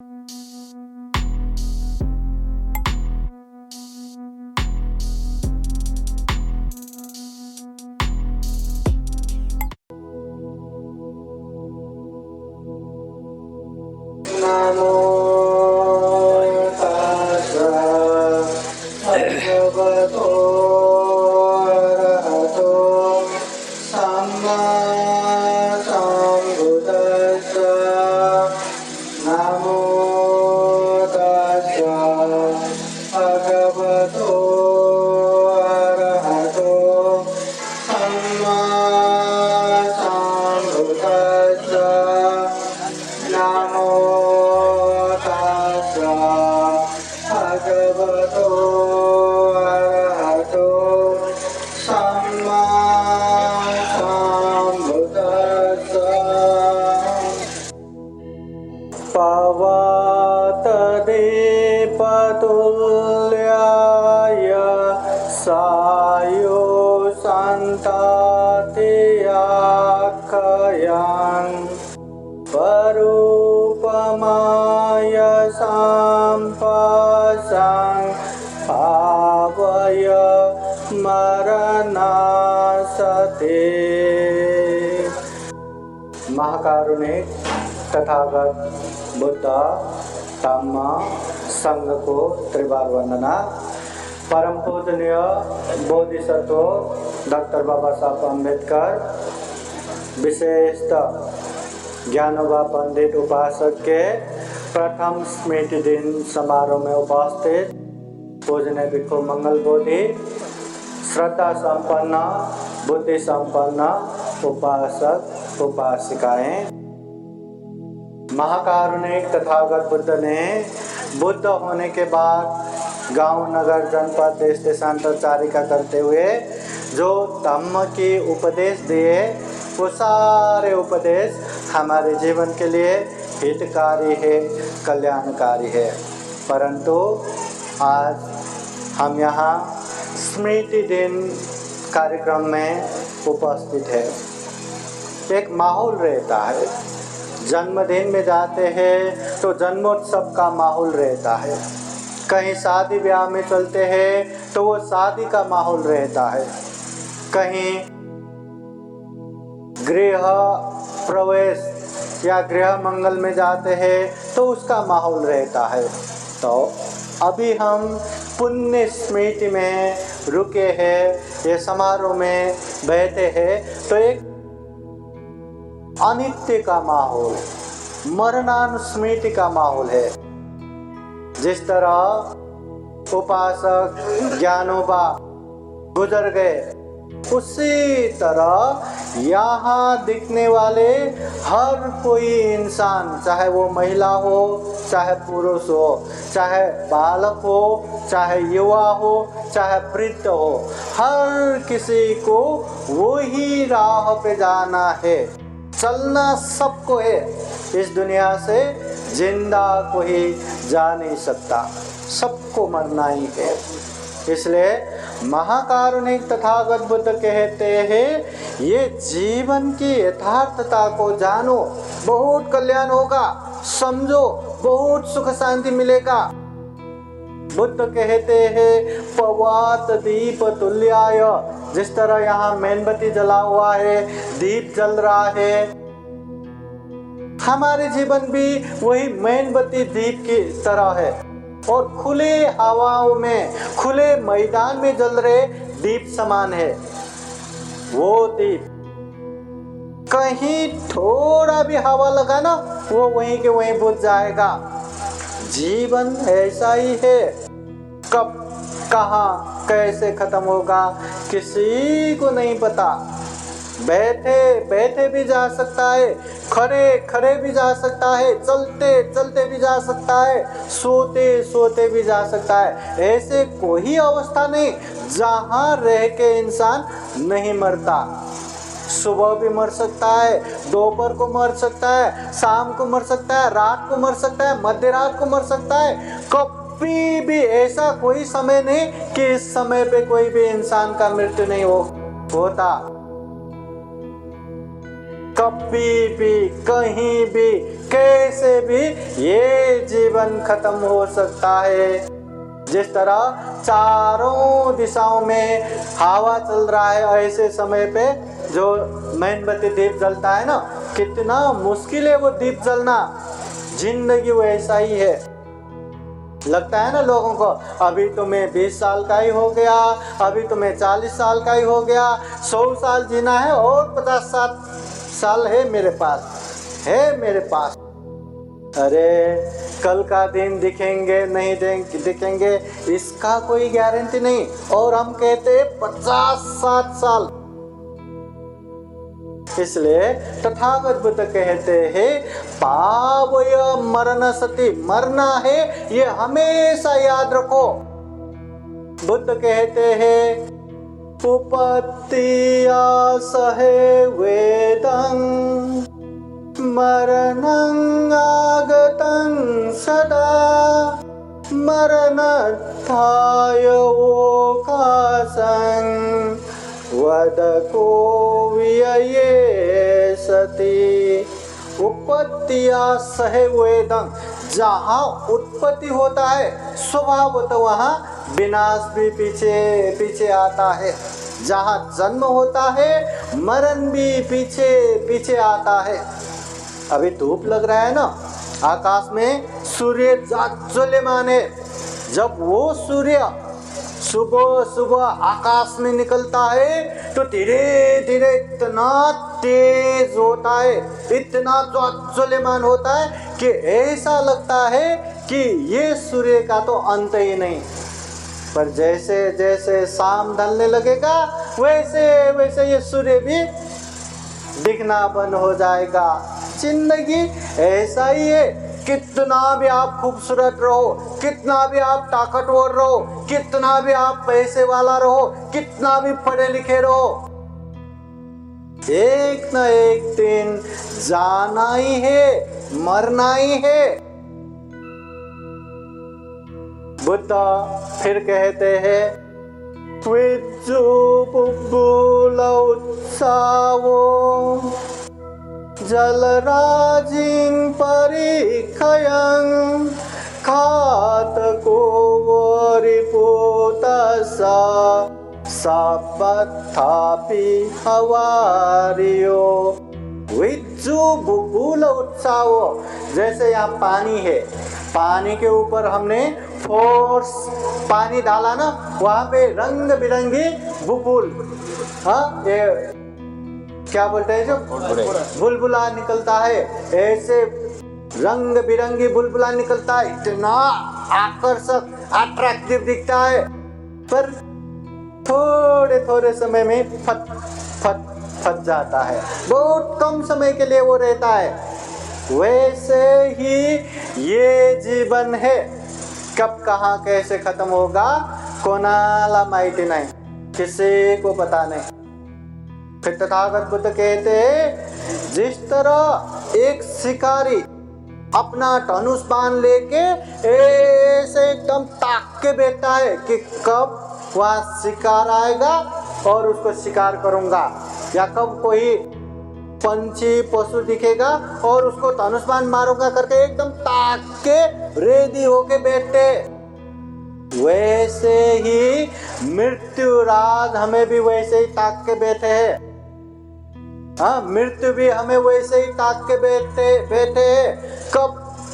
नमो तस्सा भगवतो अरहतो सम्मा सम्बुद्दस्सा नमो तस्सा भगवतो अरहतो सम्मा सम्बुद्दस्सा नमो तस्सा भगवतो अरहतो सम्मा सम्बुद्दस्सा पवतदीपतुल्याय सायो सन्ततियाख्यं परूपमाय सम्पसं भावय मरणासते। महाकारुणिक तथागत बुद्ध धम्म संघ को त्रिवार वंदना। परम पूजनीय बोधिसत्व डॉक्टर बाबा साहब अम्बेडकर, विशेषतः ज्ञानोबा पंडित उपासक के प्रथम स्मृति दिन समारोह में उपस्थित पूजनीय भिक्षु मंगल बोधि, श्रद्धा संपन्न बुद्धि संपन्न उपासक उपासिकाएं। महाकारुणिक तथागत बुद्ध ने बुद्ध होने के बाद गांव नगर जनपद देश देशांतरचारिका करते हुए जो धम्म की उपदेश दिए, वो सारे उपदेश हमारे जीवन के लिए हितकारी है, कल्याणकारी है। परंतु आज हम यहाँ स्मृति दिन कार्यक्रम में उपस्थित है। एक माहौल रहता है, जन्मदिन में जाते हैं तो जन्मोत्सव का माहौल रहता है, कहीं शादी ब्याह में चलते हैं तो वो शादी का माहौल रहता है, कहीं गृह प्रवेश या गृह मंगल में जाते हैं तो उसका माहौल रहता है। तो अभी हम पुण्य स्मृति में रुके हैं, ये समारोह में बैठे हैं, तो एक अनित्य का माहौल, मरणानुस्मृति का माहौल है। जिस तरह उपासक ज्ञानोबा गुजर गए, उसी तरह यहाँ दिखने वाले हर कोई इंसान, चाहे वो महिला हो, चाहे पुरुष हो, चाहे बालक हो, चाहे युवा हो, चाहे वृद्ध हो, हर किसी को वही राह पे जाना है। चलना सबको है, इस दुनिया से जिंदा कोई जा नहीं सकता, सबको मरना ही है। इसलिए महाकारुणिक तथागत बुद्ध कहते हैं, ये जीवन की यथार्थता को जानो, बहुत कल्याण होगा, समझो, बहुत सुख शांति मिलेगा। बुद्ध कहते हैं पवात दीप तुल्याय, जिस तरह यहाँ मेणबत्ती जला हुआ है, दीप जल रहा है, हमारे जीवन भी वही मेणबत्ती दीप की तरह है। और खुले हवाओं में, खुले मैदान में जल रहे दीप समान है। वो दीप कहीं थोड़ा भी हवा लगा ना, वो वहीं के वहीं बुझ जाएगा। जीवन ऐसा ही है, कब कहाँ कैसे खत्म होगा किसी को नहीं पता। बैठे बैठे भी जा सकता है, खड़े खड़े भी जा सकता है, चलते चलते भी जा सकता है, सोते सोते भी जा सकता है। ऐसे कोई अवस्था नहीं जहाँ रह के इंसान नहीं मरता। सुबह भी मर सकता है, दोपहर को मर सकता है, शाम को मर सकता है, रात को मर सकता है, मध्य रात को मर सकता है। कभी भी ऐसा कोई समय नहीं कि इस समय पे कोई भी इंसान का मृत्यु नहीं होता। कभी भी कहीं भी कैसे भी ये जीवन खत्म हो सकता है। जिस तरह चारों दिशाओं में हवा चल रहा है, ऐसे समय पे जो मेणबत्ती दीप जलता है ना, कितना मुश्किल है वो दीप जलना। जिंदगी वैसा ही है। लगता है ना लोगों को, अभी तो मैं 20 साल का ही हो गया, अभी तो मैं 40 साल का ही हो गया, 100 साल जीना है और 50 साल है मेरे पास। अरे कल का दिन दिखेंगे नहीं दिखेंगे इसका कोई गारंटी नहीं। और हम कहते हैं 50-60 साल। इसलिए तथागत बुद्ध कहते हैं पावय मरण सति, मरना है ये हमेशा याद रखो। बुद्ध कहते हैं उपत्तिया सहे वेदं मरणं आगतं सदा मरणत्थाय ओकासं वद को व्यये सति। उपत्तिया सहे वेदं, जहाँ उत्पत्ति होता है स्वभाव तो वहाँ विनाश भी पीछे पीछे आता है। जहाँ जन्म होता है मरण भी पीछे पीछे आता है। अभी धूप लग रहा है ना, आकाश में सूर्य ज्वल्यमान है। जब वो सूर्य सुबह सुबह आकाश में निकलता है तो धीरे धीरे इतना तेज होता है, इतना ज्वल्यमान होता है कि ऐसा लगता है कि ये सूर्य का तो अंत ही नहीं। पर जैसे जैसे शाम ढलने लगेगा वैसे वैसे ये सूर्य भी दिखना बंद हो जाएगा। जिंदगी ऐसा ही है। कितना भी आप खूबसूरत रहो, कितना भी आप ताकतवर रहो, कितना भी आप पैसे वाला रहो, कितना भी पढ़े लिखे रहो, एक न एक दिन जाना ही है, मरना ही है। बुद्ध फिर कहते हैं विज्जु बुब्बुल उत्सावो जलराजिं परिखयं खातको वरिपुतसा सपत्थापि हवारियो। विज्जु बुब्बुल उत्सावो, जैसे यहाँ पानी है, पानी के ऊपर हमने फोर्स पानी डाला ना, वहाँ पे रंग बिरंगी बुलबुल, हाँ ये क्या बोलते हैं जो बुलबुला निकलता है, ऐसे रंग बिरंगी बुलबुला निकलता है, इतना आकर्षक अट्रैक्टिव दिखता है, पर थोड़े थोड़े समय में फट जाता है, बहुत कम समय के लिए वो रहता है। वैसे ही ये जीवन है, कब कहाँ कैसे खत्म होगा कोणाला माहिती नहीं, किसी को पता नहीं। फिर तथागत बुद्ध कहते हैं जिस तरह एक शिकारी अपना धनुष बाण लेके ऐसे एकदम ताक के बैठता है कि कब वहाँ शिकार आएगा और उसको शिकार करूंगा, या कब कोई पंछी पशु दिखेगा और उसको धनुष बाण मारूंगा करके एकदम ताक के रेडी होके बैठते। वैसे ही मृत्यु राज हमें भी वैसे ही ताक के बैठे हैं। हाँ, मृत्यु भी हमें वैसे ही ताक के बैठे हैं। कब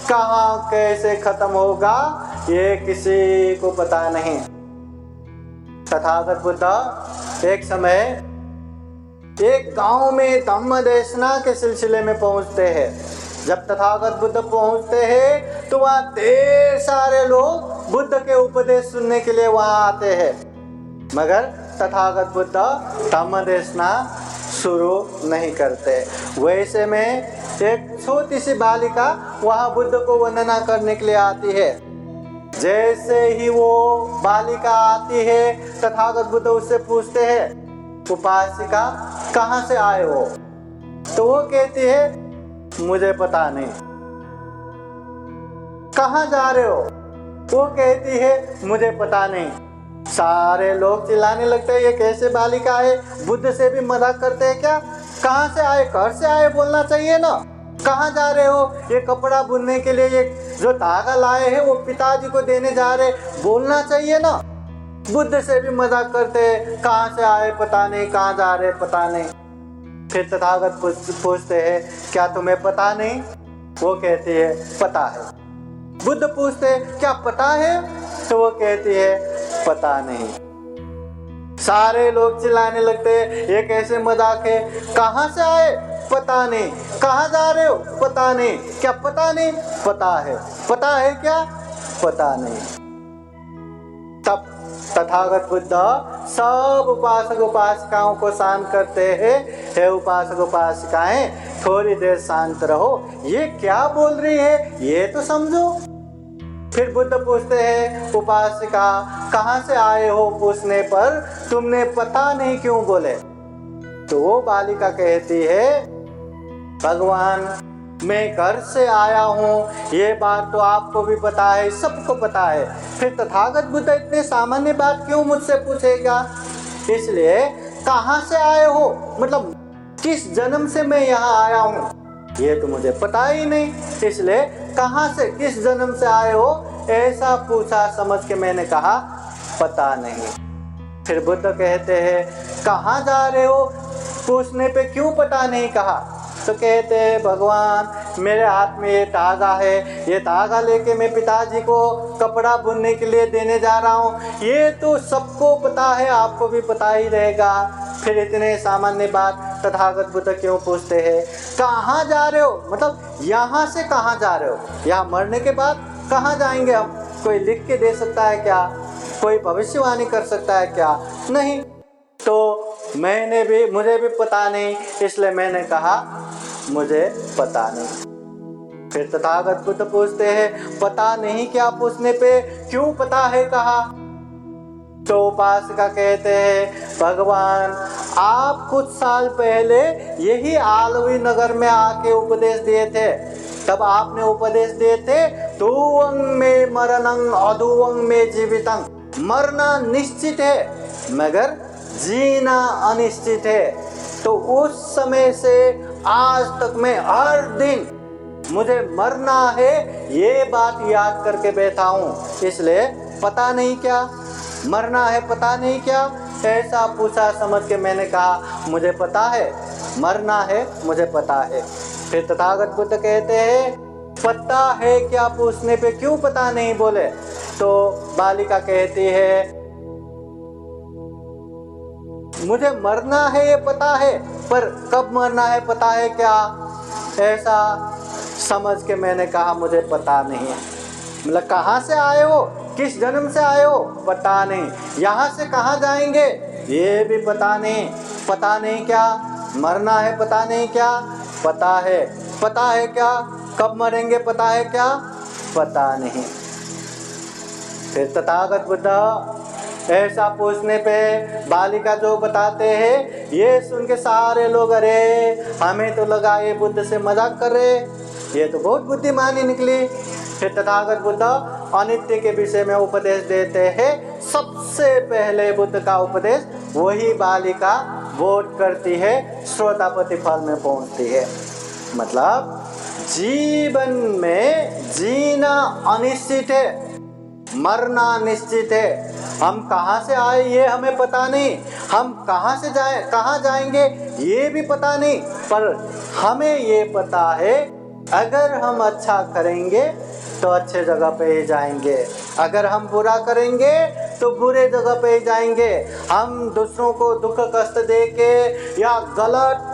कहाँ कैसे खत्म होगा ये किसी को पता नहीं। तथागत बुद्ध एक समय एक गांव में धम्म देशना के सिलसिले में पहुंचते हैं। जब तथागत बुद्ध पहुंचते हैं तो वहाँ ढेर सारे लोग बुद्ध के उपदेश सुनने के लिए वहाँ आते हैं, मगर तथागत बुद्ध धम्म देशना शुरू नहीं करते। वैसे में एक छोटी सी बालिका वहाँ बुद्ध को वंदना करने के लिए आती है। जैसे ही वो बालिका आती है तथागत बुद्ध उससे पूछते हैं उपासिका कहाँ से आए हो? तो वो कहती है मुझे पता नहीं। कहाँ जा रहे हो? वो कहती है मुझे पता नहीं। सारे लोग चिल्लाने लगते हैं ये कैसे बालिका है, बुद्ध से भी मजाक करते हैं क्या? कहाँ से आए, घर से आए बोलना चाहिए ना। कहाँ जा रहे हो, ये कपड़ा बुनने के लिए ये जो धागा लाए हैं वो पिताजी को देने जा रहे, बोलना चाहिए ना। बुद्ध से भी मजाक करते हैं, कहाँ से आए पता नहीं, कहाँ जा रहे पता नहीं। फिर तथागत पूछते हैं क्या तुम्हें पता नहीं? वो कहती है पता है। बुद्ध पूछते हैं क्या पता है? तो वो कहती है पता नहीं। सारे लोग चिल्लाने लगते हैं ये कैसे मजाक है, कहाँ से आए पता नहीं, कहाँ जा रहे हो पता नहीं, क्या पता नहीं? पता है क्या? पता नहीं। तब तथागत बुद्ध सब उपासक उपासिकाओं को शांत करते हैं, हे उपासक उपासिकाएं थोड़ी देर शांत रहो, ये क्या बोल रही है ये तो समझो। फिर बुद्ध पूछते हैं उपासिका कहाँ से आए हो पूछने पर तुमने पता नहीं क्यों बोले? तो वो बालिका कहती है भगवान मैं घर से आया हूँ, ये बात तो आपको भी पता है, सबको पता है। फिर तथागत बुद्ध इतने सामान्य बात क्यों मुझसे पूछेगा? इसलिए कहाँ से आए हो मतलब किस जन्म से मैं यहाँ आया हूँ ये तो मुझे पता ही नहीं, इसलिए कहाँ से किस जन्म से आए हो ऐसा पूछा समझ के मैंने कहा पता नहीं। फिर बुद्ध कहते हैं कहाँ जा रहे हो पूछने पे क्यों पता नहीं कहा? तो कहते हैं भगवान मेरे हाथ में ये धागा है, ये धागा लेके मैं पिताजी को कपड़ा बुनने के लिए देने जा रहा हूँ, ये तो सबको पता है, आपको भी पता ही रहेगा। फिर इतने सामान्य बात तथागत बुद्ध क्यों पूछते हैं? कहाँ जा रहे हो मतलब यहाँ से कहाँ जा रहे हो, यहाँ मरने के बाद कहाँ जाएंगे हम? कोई लिख के दे सकता है क्या? कोई भविष्यवाणी कर सकता है क्या? नहीं। तो मुझे भी पता नहीं, इसलिए मैंने कहा मुझे पता नहीं। फिर तथागत बुद्ध पूछते हैं पता नहीं क्या पूछने पे क्यों पता है कहा? तो उपासिका कहते हैं भगवान आप कुछ साल पहले यही आलवी नगर में आके उपदेश दिए थे, तब आपने उपदेश दिए थे तुवंग में मरणं अधुवंग में जीवितं, मरना निश्चित है मगर जीना अनिश्चित है। तो उस समय से आज तक मैं हर दिन मुझे मरना है ये बात याद करके बैठा हूँ, इसलिए पता नहीं क्या मरना है पता नहीं क्या ऐसा पूछा समझ के मैंने कहा मुझे पता है मरना है, मुझे पता है। फिर तथागत बुद्ध कहते हैं पता है क्या पूछने पे क्यों पता नहीं बोले? तो बालिका कहती है मुझे मरना है ये पता है पर कब मरना है पता है क्या? ऐसा समझ के मैंने कहा मुझे पता नहीं है। मतलब कहाँ से आए हो, किस जन्म से आए हो पता नहीं, यहाँ से कहाँ जाएंगे ये भी पता नहीं, पता नहीं क्या मरना है पता नहीं क्या? पता है क्या कब मरेंगे पता है क्या? पता नहीं। फिर तथागत बुद्ध ऐसा पूछने पे बालिका जो बताते हैं ये सुन के सारे लोग अरे हमें तो लगा ये बुद्ध से मजाक कर रहे, ये तो बहुत बुद्धिमानी निकली। फिर तथागत बुद्ध अनित्य के विषय में उपदेश देते हैं। सबसे पहले बुद्ध का उपदेश वही बालिका वोट करती है, श्रोतापति फल में पहुंचती है। मतलब जीवन में जीना अनिश्चित है, मरना निश्चित है। हम कहाँ से आए ये हमें पता नहीं, हम कहाँ से कहाँ जाएंगे ये भी पता नहीं, पर हमें ये पता है अगर हम अच्छा करेंगे तो अच्छे जगह पे ही जाएंगे, अगर हम बुरा करेंगे तो बुरे जगह पे ही जाएंगे। हम दूसरों को दुख कष्ट दे के या गलत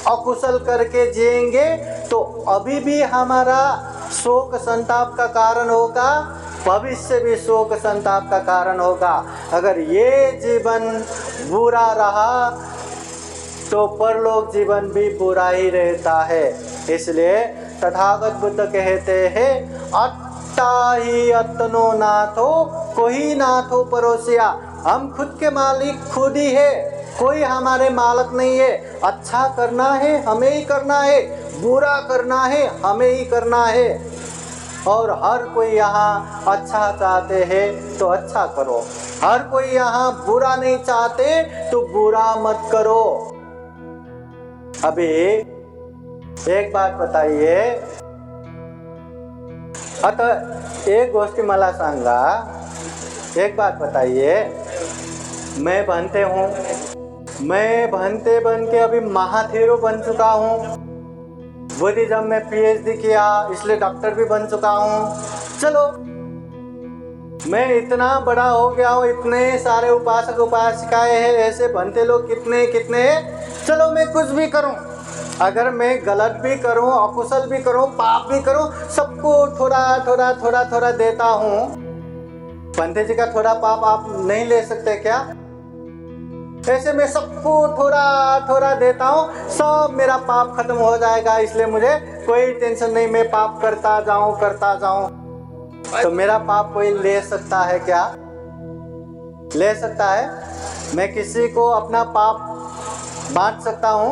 अकुशल करके जिएंगे तो अभी भी हमारा शोक संताप का कारण होगा, भविष्य भी शोक संताप का कारण होगा। अगर ये जीवन बुरा रहा तो परलोक जीवन भी बुरा ही रहता है। इसलिए तथागत बुद्ध कहते हैं अत्ता ही अत्नो नाथो कोई नाथो परोसिया। हम खुद के मालिक खुद ही है, कोई हमारे मालिक नहीं है। अच्छा करना है हमें ही करना है, बुरा करना है हमें ही करना है। और हर कोई यहाँ अच्छा चाहते हैं तो अच्छा करो, हर कोई यहाँ बुरा नहीं चाहते तो बुरा मत करो। अभी एक बात बताइए, आता एक गोष्टी मला सांगा, एक बात बताइए, मैं भंते हूँ, मैं भंते बन के अभी महाथेरो बन चुका हूँ, बुद्धिज्म में PhD किया इसलिए डॉक्टर भी बन चुका हूँ। चलो मैं इतना बड़ा हो गया हूँ, इतने सारे उपासक उपासिकाएं हैं, ऐसे बनते लोग कितने कितने, चलो मैं कुछ भी करूँ, अगर मैं गलत भी करूँ, अकुशल भी करूँ, पाप भी करूँ, सबको थोड़ा थोड़ा थोड़ा थोड़ा देता हूँ। पंडित जी का थोड़ा पाप आप नहीं ले सकते क्या? ऐसे मैं सबको थोड़ा थोड़ा देता हूँ, सब मेरा पाप खत्म हो जाएगा, इसलिए मुझे कोई टेंशन नहीं, मैं पाप करता जाऊँ। तो मेरा पाप कोई ले सकता है क्या? ले सकता है? मैं किसी को अपना पाप बांट सकता हूँ?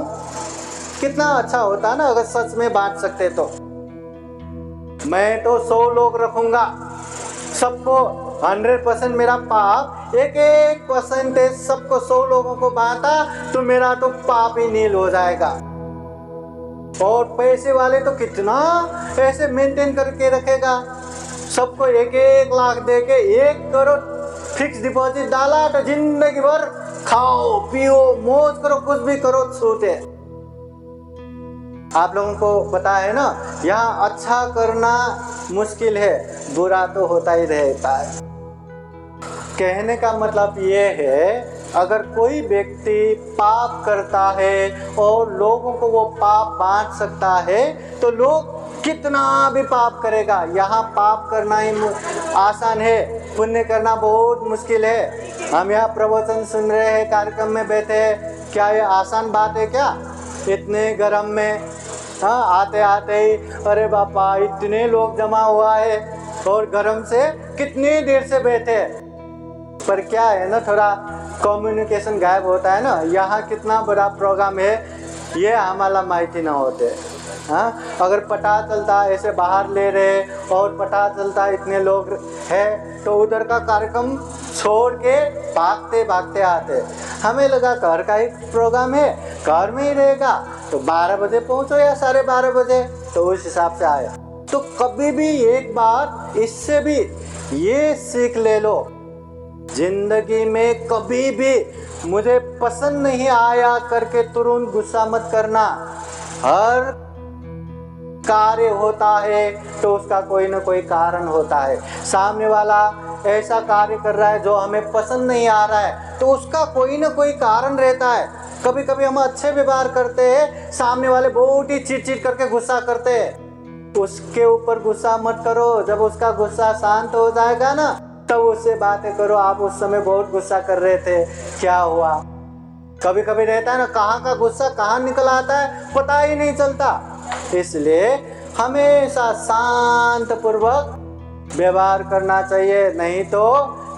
कितना अच्छा होता है ना अगर सच में बांट सकते तो। मैं तो 100 लोग रखूंगा, सबको 100% मेरा पाप, एक परसेंटेज सबको 100 लोगों को बांटा तो मेरा तो पाप ही नील हो जाएगा। और पैसे वाले तो कितना ऐसे मेंटेन करके रखेगा, सबको 1-1 लाख दे के 1 करोड़ फिक्स डिपॉजिट डाला तो जिंदगी भर खाओ पियो मौज करो, कुछ भी करो, छूटे। आप लोगों को पता है ना, यहाँ अच्छा करना मुश्किल है, बुरा तो होता ही रहता है। कहने का मतलब ये है, अगर कोई व्यक्ति पाप करता है और लोगों को वो पाप बांट सकता है तो लोग कितना भी पाप करेगा। यहाँ पाप करना ही आसान है, पुण्य करना बहुत मुश्किल है। हम यहाँ प्रवचन सुन रहे हैं, कार्यक्रम में बैठे हैं, क्या ये आसान बात है क्या? इतने गर्म में आते आते ही अरे बापा इतने लोग जमा हुआ है और गर्म से कितनी देर से बैठे, पर क्या है ना, थोड़ा कम्युनिकेशन गायब होता है ना। यहाँ कितना बड़ा प्रोग्राम है ये हमारा माहिती ना होते। अगर पता चलता ऐसे बाहर ले रहे और पता चलता इतने लोग हैं तो उधर का कार्यक्रम छोड़ के भागते भागते आते। हमें लगा घर का ही प्रोग्राम है, घर में ही रहेगा तो 12 बजे पहुँचो या 12:30 बजे, तो उस हिसाब से आए। तो कभी भी एक बार इससे भी ये सीख ले लो, जिंदगी में कभी भी मुझे पसंद नहीं आया करके तुरंत गुस्सा मत करना। हर कार्य होता है तो उसका कोई ना कोई कारण होता है। सामने वाला ऐसा कार्य कर रहा है जो हमें पसंद नहीं आ रहा है तो उसका कोई ना कोई कारण रहता है। कभी कभी हम अच्छे व्यवहार करते हैं, सामने वाले बहुत ही चिड़चिड़ करके गुस्सा करते हैं, उसके ऊपर गुस्सा मत करो। जब उसका गुस्सा शांत हो जाएगा ना तब उससे बातें करो, आप उस समय बहुत गुस्सा कर रहे थे, क्या हुआ। कभी कभी रहता है ना, कहाँ का गुस्सा कहाँ निकल आता है पता ही नहीं चलता। इसलिए हमेशा शांत पूर्वक व्यवहार करना चाहिए, नहीं तो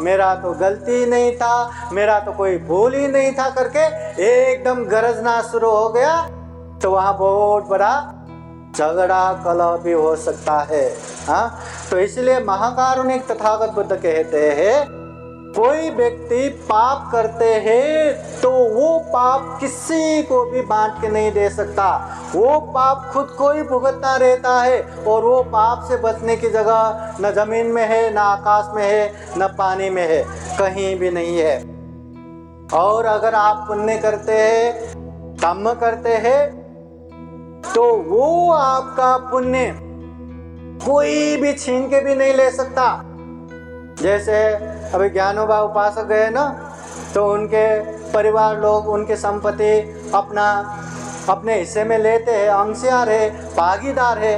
मेरा तो गलती नहीं था, मेरा तो कोई भूल ही नहीं था करके एकदम गरजना शुरू हो गया तो वहाँ बहुत बड़ा झगड़ा कलह भी हो सकता है। तो इसलिए महाकारुणिक तथागत बुद्ध कहते हैं, कोई व्यक्ति पाप करते हैं तो वो पाप किसी को भी बांट के नहीं दे सकता, वो पाप खुद को ही भुगतना रहता है। और वो पाप से बचने की जगह न जमीन में है, न आकाश में है, न पानी में है, कहीं भी नहीं है। और अगर आप पुण्य करते हैं, कर्म करते हैं तो वो आपका पुण्य कोई भी छीन के भी नहीं ले सकता। जैसे अभी ज्ञानोबा उपासक गए ना तो उनके परिवार लोग उनके संपत्ति अपने हिस्से में लेते हैं, अंशीदार है, भागीदार है,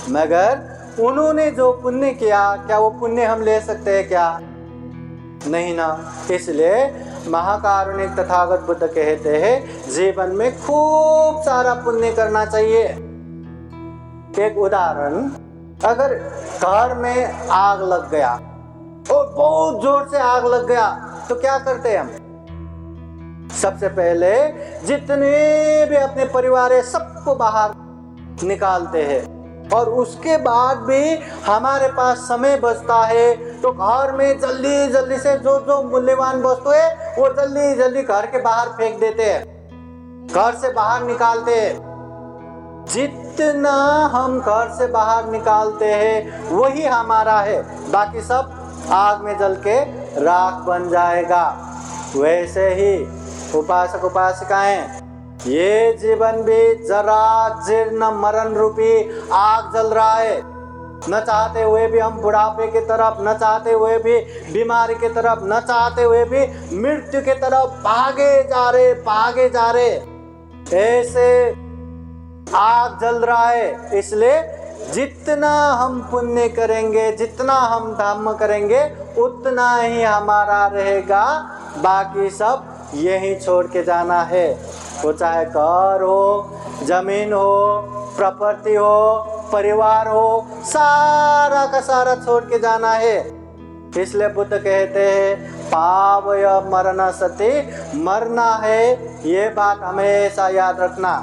मगर उन्होंने जो पुण्य किया क्या वो पुण्य हम ले सकते हैं क्या? नहीं ना। इसलिए महाकारुणिक तथागत बुद्ध कहते हैं, जीवन में खूब सारा पुण्य करना चाहिए। एक उदाहरण, अगर घर में आग लग गया और बहुत जोर से आग लग गया तो क्या करते हैं हम? सबसे पहले जितने भी अपने परिवार है सबको बाहर निकालते हैं और उसके बाद भी हमारे पास समय बचता है तो घर में जल्दी जल्दी से जो मूल्यवान वस्तु है वो जल्दी जल्दी घर के बाहर फेंक देते हैं। घर से बाहर निकालते हैं, जितना हम घर से बाहर निकालते हैं वही हमारा है, बाकी सब आग में जल के राख बन जाएगा। वैसे ही उपासक उपासिकाएं, ये जीवन भी जरा जीर्ण मरण रूपी आग जल रहा है। न चाहते हुए भी हम बुढ़ापे की तरफ, न चाहते हुए भी बीमारी की तरफ, न चाहते हुए भी मृत्यु की तरफ भागे जा रहे। ऐसे आग जल रहा है। इसलिए जितना हम पुण्य करेंगे, जितना हम धर्म करेंगे, उतना ही हमारा रहेगा, बाकी सब यही छोड़ के जाना है। वो चाहे घर हो, जमीन हो, प्रॉपर्टी हो, परिवार हो, सारा का सारा छोड़ के जाना है। इसलिए बुद्ध कहते हैं पावय मरण सति, मरना है ये बात हमेशा याद रखना।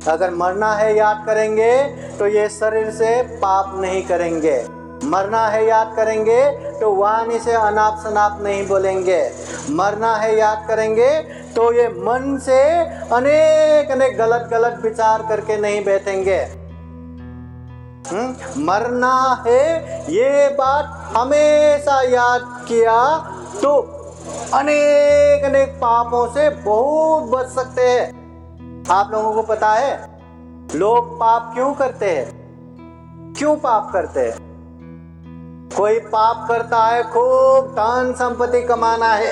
अगर मरना है याद करेंगे तो ये शरीर से पाप नहीं करेंगे, मरना है याद करेंगे तो वाणी से अनाप शनाप नहीं बोलेंगे, मरना है याद करेंगे तो ये मन से अनेक अनेक गलत गलत विचार करके नहीं बैठेंगे। मरना है ये बात हमेशा याद किया तो अनेक अनेक पापों से बहुत बच सकते हैं। आप लोगों को पता है लोग पाप क्यों करते हैं? क्यों पाप करते हैं? कोई पाप करता है खूब धन संपत्ति कमाना है,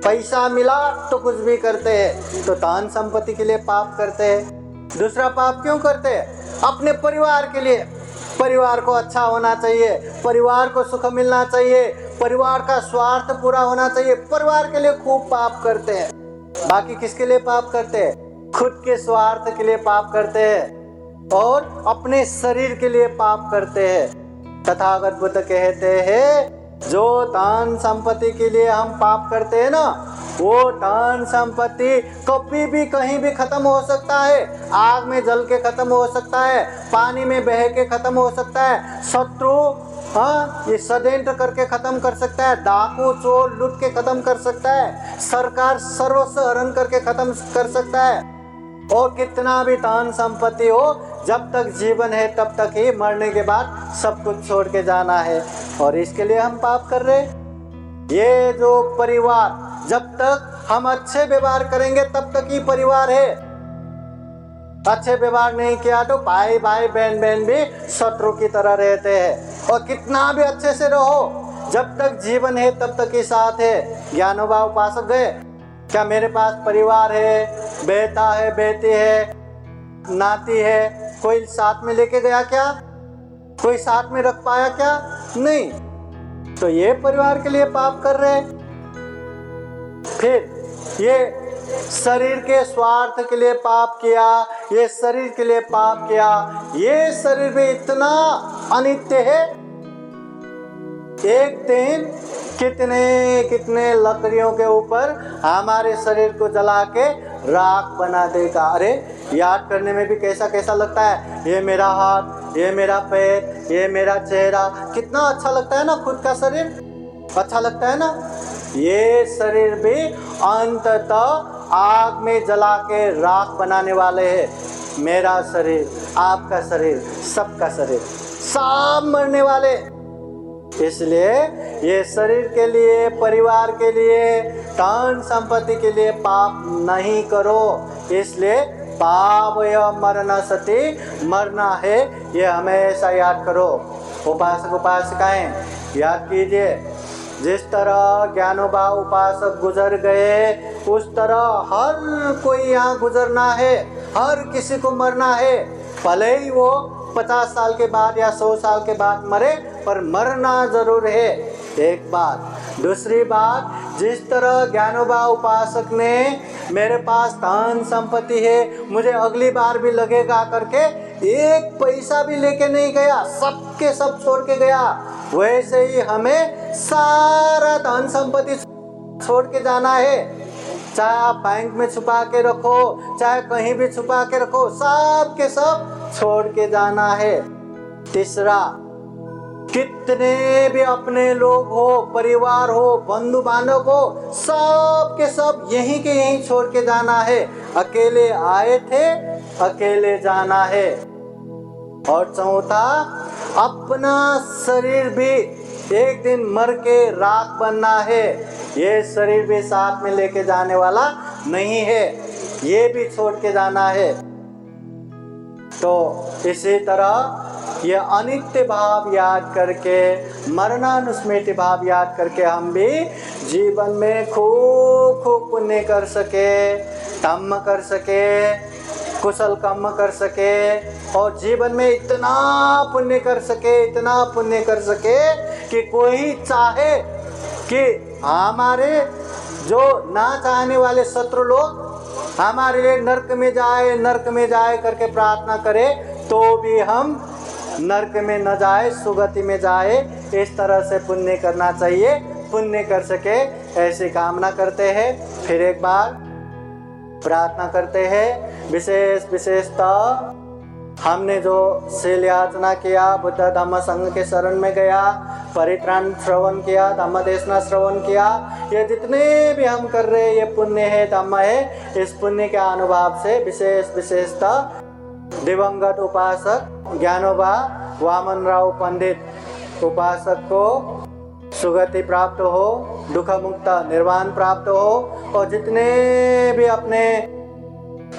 पैसा मिला तो कुछ भी करते हैं, तो धन संपत्ति के लिए पाप करते हैं। दूसरा पाप क्यों करते हैं? अपने परिवार के लिए, परिवार को अच्छा होना चाहिए, परिवार को सुख मिलना चाहिए, परिवार का स्वार्थ पूरा होना चाहिए, परिवार के लिए खूब पाप करते हैं। बाकी किसके लिए पाप करते हैं? खुद के स्वार्थ के लिए पाप करते हैं और अपने शरीर के लिए पाप करते हैं। तथागत बुद्ध कहते हैं जो धन संपत्ति के लिए हम पाप करते हैं ना, वो धन संपत्ति कभी भी कहीं भी खत्म हो सकता है। आग में जल के खत्म हो सकता है, पानी में बह के खत्म हो सकता है, शत्रु ये षड्यंत्र करके खत्म कर सकता है, डाकू चोर लूट के खत्म कर सकता है, सरकार सर्वस्व हरण करके खत्म कर सकता है। और कितना भी धन संपत्ति हो, जब तक जीवन है तब तक ही, मरने के बाद सब कुछ छोड़ के जाना है। और इसके लिए हम पाप कर रहे। ये जो परिवार, जब तक हम अच्छे व्यवहार करेंगे तब तक ही परिवार है। अच्छे व्यवहार नहीं किया तो भाई भाई बहन बहन भी शत्रु की तरह रहते हैं। और कितना भी अच्छे से रहो, जब तक जीवन है तब तक ही साथ है। ज्ञानोबा उपासक गए, क्या मेरे पास परिवार है, बेटा है, बेटी है, नाती है, कोई साथ में लेके गया क्या? कोई साथ में रख पाया क्या? नहीं। तो ये परिवार के लिए पाप कर रहे। फिर ये शरीर के स्वार्थ के लिए पाप किया, ये शरीर के लिए पाप किया। ये शरीर भी इतना अनित्य है, एक दिन कितने कितने लकड़ियों के ऊपर हमारे शरीर को जला के राख बना देगा। अरे याद करने में भी कैसा कैसा लगता है, ये मेरा हाथ, ये मेरा पैर, ये मेरा चेहरा, कितना अच्छा लगता है ना। खुद का शरीर अच्छा लगता है ना। ये शरीर भी अंततः आग में जला के राख बनाने वाले हैं। मेरा शरीर, आपका शरीर, सबका शरीर, सब मरने वाले। इसलिए ये शरीर के लिए, परिवार के लिए, धन संपत्ति के लिए पाप नहीं करो। इसलिए पाप या मरना सति, मरना है ये हमेशा याद करो। उपासक उपासिकाएं याद कीजिए, जिस तरह ज्ञानोबा उपासक गुजर गए उस तरह हर कोई यहाँ गुजरना है, हर किसी को मरना है। भले ही वो 50 साल के बाद या 100 साल के बाद मरे, पर मरना जरूर है। एक बात। दूसरी बात, जिस तरह ज्ञानोबा उपासक ने मेरे पास धन संपत्ति है, मुझे अगली बार भी लगेगा करके एक पैसा भी लेके नहीं गया, सबके सब छोड़ के गया, वैसे ही हमें सारा धन संपत्ति छोड़ के जाना है। चाहे आप बैंक में छुपा के रखो, चाहे कहीं भी छुपा के रखो, सब के सब छोड़ के जाना है। तीसरा, कितने भी अपने लोग हो, परिवार हो, बंधु बांधव हो, सब के सब यहीं के यहीं छोड़ के जाना है। अकेले आए थे, अकेले जाना है। और चौथा, अपना शरीर भी एक दिन मर के राख बनना है। ये शरीर भी साथ में लेके जाने वाला नहीं है, ये भी छोड़ के जाना है। तो इसी तरह ये अनित्य भाव याद करके, मरणानुस्मृति भाव याद करके हम भी जीवन में खूब खूब पुण्य कर सके, धम्म कर सके, कुशल कर्म कर सके, और जीवन में इतना पुण्य कर सके, इतना पुण्य कर सके कि कोई चाहे कि हमारे जो ना चाहने वाले शत्रु लोग हमारे लिए नरक में जाए करके प्रार्थना करे, तो भी हम नरक में न जाए, सुगति में जाए। इस तरह से पुण्य करना चाहिए, पुण्य कर सके ऐसी कामना करते हैं। फिर एक बार प्रार्थना करते हैं, विशेषतः हमने जो शील याचना किया, बुद्ध धम्म संघ के शरण में गया, परित्राण श्रवण किया, धम्म देशना श्रवण किया, ये जितने भी हम कर रहे ये पुण्य है, धम्म है। इस पुण्य के अनुभव से विशेषतः दिवंगत उपासक ज्ञानोबा वामन राव पंडित उपासक को सुगति प्राप्त हो, दुख मुक्त निर्वाण प्राप्त हो, और जितने भी अपने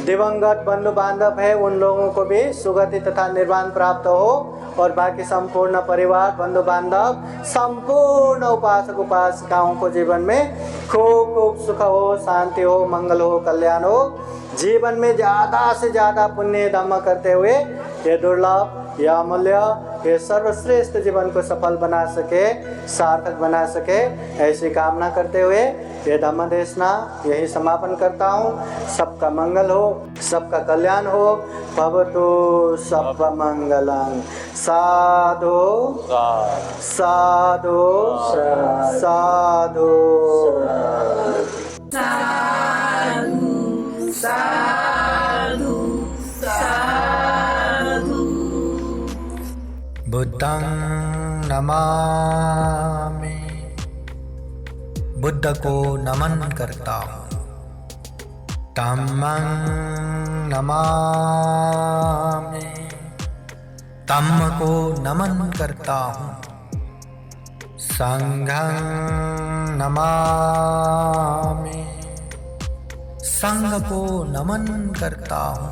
दिवंगत बंधु बांधव है उन लोगों को भी सुगति तथा निर्वाण प्राप्त हो, और बाकी संपूर्ण परिवार बंधु बांधव संपूर्ण उपासक उपासिकाओं को जीवन में खूब खूब सुख हो, शांति हो, मंगल हो, कल्याण हो। जीवन में ज़्यादा से ज़्यादा पुण्य धम्म करते हुए ये दुर्लभ, यह अमूल्य, ये सर्वश्रेष्ठ जीवन को सफल बना सके, सार्थक बना सके, ऐसी कामना करते हुए ये धम्म देशना यही समापन करता हूँ। सबका मंगल हो, सबका कल्याण हो। भवतु सर्वमंगलं। साधु साधु साधु साधु साधु। बुद्धं नमामि, बुद्ध को नमन करता हूँ। धम्मं नमामि, धम्म को नमन करता हूँ। संघं नमामि, संघ को नमन करता हूँ।